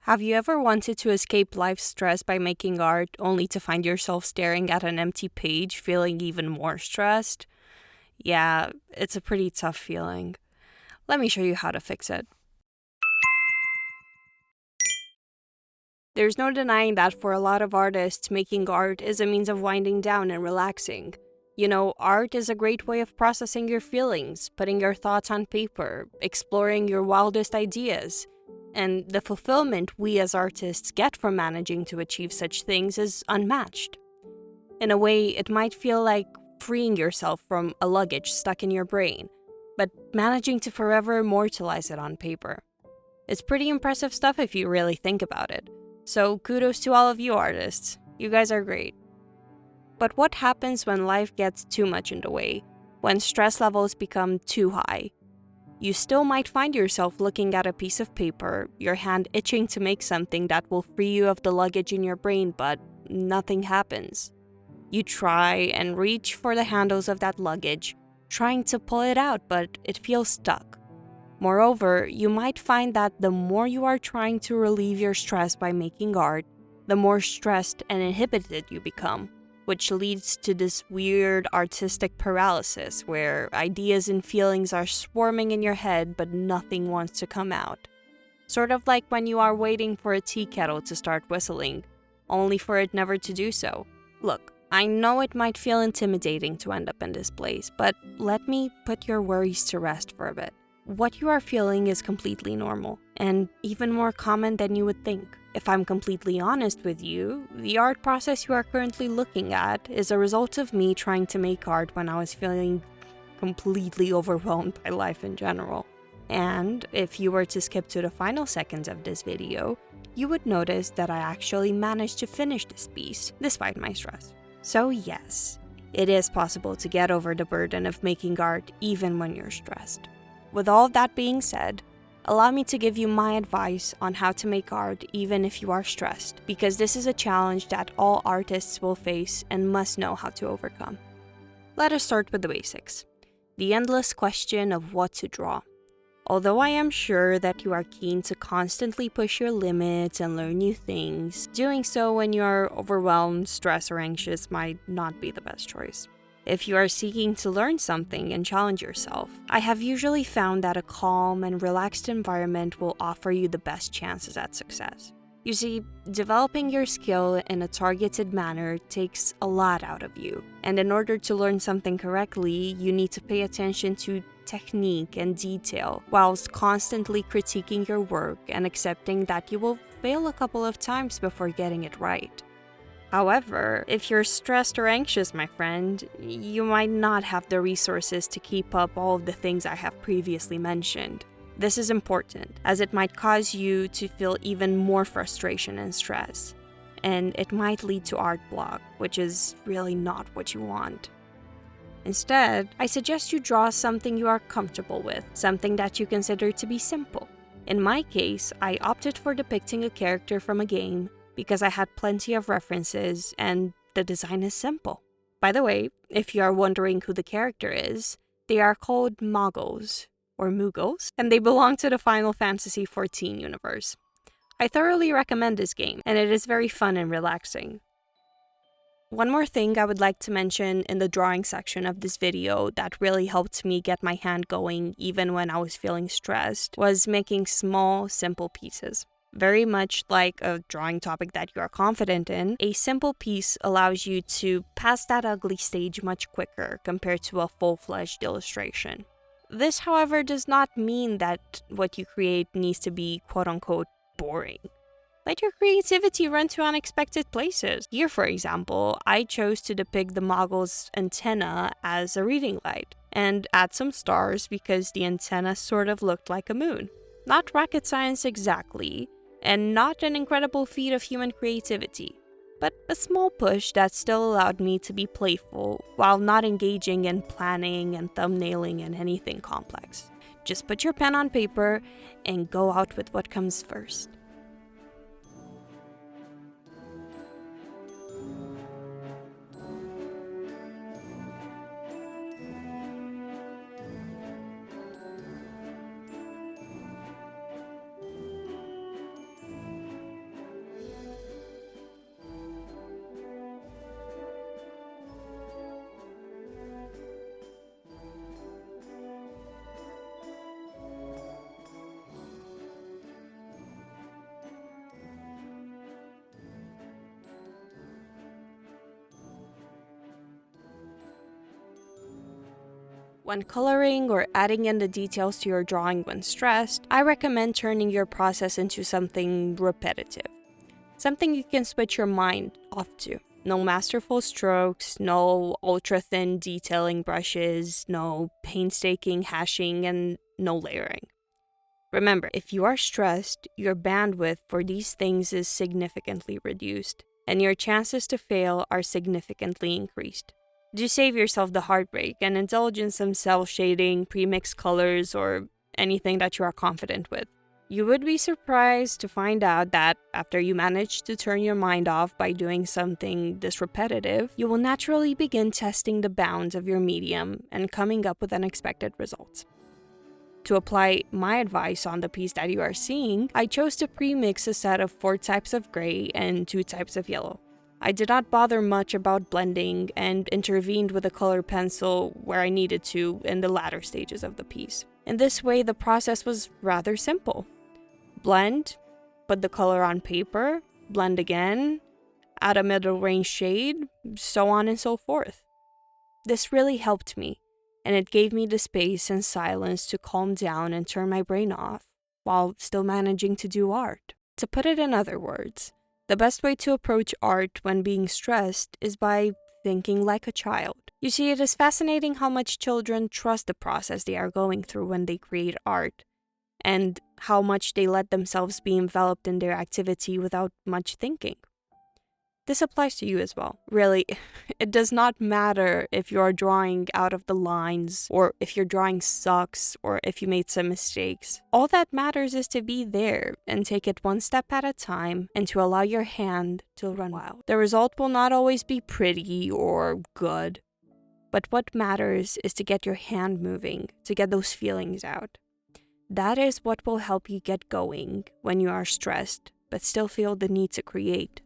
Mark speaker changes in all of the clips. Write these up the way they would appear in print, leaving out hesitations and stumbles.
Speaker 1: Have you ever wanted to escape life's stress by making art, only to find yourself staring at an empty page, feeling even more stressed? Yeah, it's a pretty tough feeling. Let me show you how to fix it. There's no denying that for a lot of artists, making art is a means of winding down and relaxing. You know, art is a great way of processing your feelings, putting your thoughts on paper, exploring your wildest ideas. And the fulfillment we as artists get from managing to achieve such things is unmatched. In a way, it might feel like freeing yourself from a luggage stuck in your brain, but managing to forever immortalize it on paper. It's pretty impressive stuff if you really think about it. So kudos to all of you artists. You guys are great. But what happens when life gets too much in the way? When stress levels become too high? You still might find yourself looking at a piece of paper, your hand itching to make something that will free you of the luggage in your brain, but nothing happens. You try and reach for the handles of that luggage, trying to pull it out, but it feels stuck. Moreover, you might find that the more you are trying to relieve your stress by making art, the more stressed and inhibited you become, which leads to this weird artistic paralysis where ideas and feelings are swarming in your head but nothing wants to come out. Sort of like when you are waiting for a tea kettle to start whistling, only for it never to do so. Look, I know it might feel intimidating to end up in this place, but let me put your worries to rest for a bit. What you are feeling is completely normal, and even more common than you would think. If I'm completely honest with you, the art process you are currently looking at is a result of me trying to make art when I was feeling completely overwhelmed by life in general. And if you were to skip to the final seconds of this video, you would notice that I actually managed to finish this piece, despite my stress. So yes, it is possible to get over the burden of making art even when you're stressed. With all that being said, allow me to give you my advice on how to make art even if you are stressed, because this is a challenge that all artists will face and must know how to overcome. Let us start with the basics. The endless question of what to draw. Although I am sure that you are keen to constantly push your limits and learn new things, doing so when you are overwhelmed, stressed, or anxious might not be the best choice. If you are seeking to learn something and challenge yourself, I have usually found that a calm and relaxed environment will offer you the best chances at success. You see, developing your skill in a targeted manner takes a lot out of you, and in order to learn something correctly, you need to pay attention to technique and detail, whilst constantly critiquing your work and accepting that you will fail a couple of times before getting it right. However, if you're stressed or anxious, my friend, you might not have the resources to keep up all of the things I have previously mentioned. This is important, as it might cause you to feel even more frustration and stress, and it might lead to art block, which is really not what you want. Instead, I suggest you draw something you are comfortable with, something that you consider to be simple. In my case, I opted for depicting a character from a game, because I had plenty of references and the design is simple. By the way, if you are wondering who the character is, they are called Muggles, or Muggles, and they belong to the Final Fantasy XIV universe. I thoroughly recommend this game, and it is very fun and relaxing. One more thing I would like to mention in the drawing section of this video that really helped me get my hand going even when I was feeling stressed was making small, simple pieces. Very much like a drawing topic that you are confident in, a simple piece allows you to pass that ugly stage much quicker compared to a full-fledged illustration. This, however, does not mean that what you create needs to be quote-unquote boring. Let your creativity run to unexpected places. Here, for example, I chose to depict the Moggle's antenna as a reading light, and add some stars because the antenna sort of looked like a moon. Not rocket science exactly, and not an incredible feat of human creativity, but a small push that still allowed me to be playful while not engaging in planning and thumbnailing and anything complex. Just put your pen on paper and go out with what comes first. When coloring or adding in the details to your drawing when stressed, I recommend turning your process into something repetitive. Something you can switch your mind off to. No masterful strokes, no ultra-thin detailing brushes, no painstaking hashing, and no layering. Remember, if you are stressed, your bandwidth for these things is significantly reduced, and your chances to fail are significantly increased. Do save yourself the heartbreak and indulge in some cell shading, pre-mixed colors, or anything that you are confident with. You would be surprised to find out that after you manage to turn your mind off by doing something this repetitive, you will naturally begin testing the bounds of your medium and coming up with unexpected results. To apply my advice on the piece that you are seeing, I chose to pre-mix a set of 4 types of gray and 2 types of yellow. I did not bother much about blending and intervened with a color pencil where I needed to in the latter stages of the piece. In this way, the process was rather simple. Blend, put the color on paper, blend again, add a middle range shade, so on and so forth. This really helped me, and it gave me the space and silence to calm down and turn my brain off, while still managing to do art. To put it in other words, the best way to approach art when being stressed is by thinking like a child. You see, it is fascinating how much children trust the process they are going through when they create art, and how much they let themselves be enveloped in their activity without much thinking. This applies to you as well. Really, it does not matter if you're drawing out of the lines, or if your drawing sucks, or if you made some mistakes. All that matters is to be there and take it one step at a time and to allow your hand to run wild. The result will not always be pretty or good, but what matters is to get your hand moving, to get those feelings out. That is what will help you get going when you are stressed, but still feel the need to create.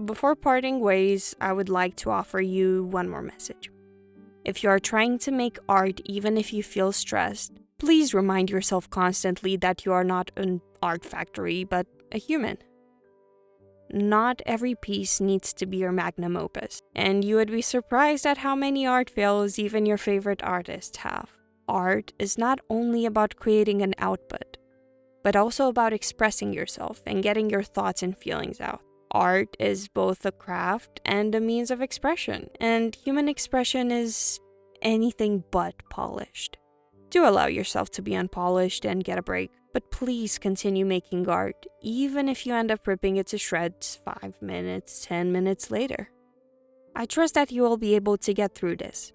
Speaker 1: Before parting ways, I would like to offer you one more message. If you are trying to make art even if you feel stressed, please remind yourself constantly that you are not an art factory, but a human. Not every piece needs to be your magnum opus, and you would be surprised at how many art fails even your favorite artists have. Art is not only about creating an output, but also about expressing yourself and getting your thoughts and feelings out. Art is both a craft and a means of expression, and human expression is anything but polished. Do allow yourself to be unpolished and get a break, but please continue making art, even if you end up ripping it to shreds 5 minutes, 10 minutes later. I trust that you will be able to get through this,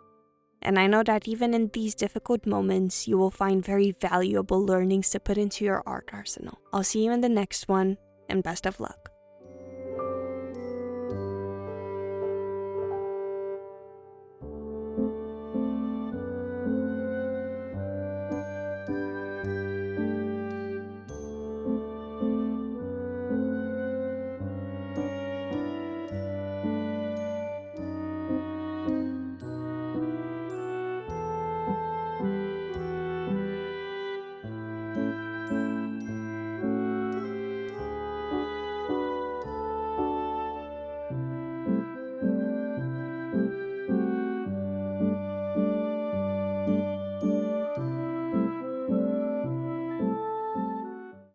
Speaker 1: and I know that even in these difficult moments, you will find very valuable learnings to put into your art arsenal. I'll see you in the next one, and best of luck.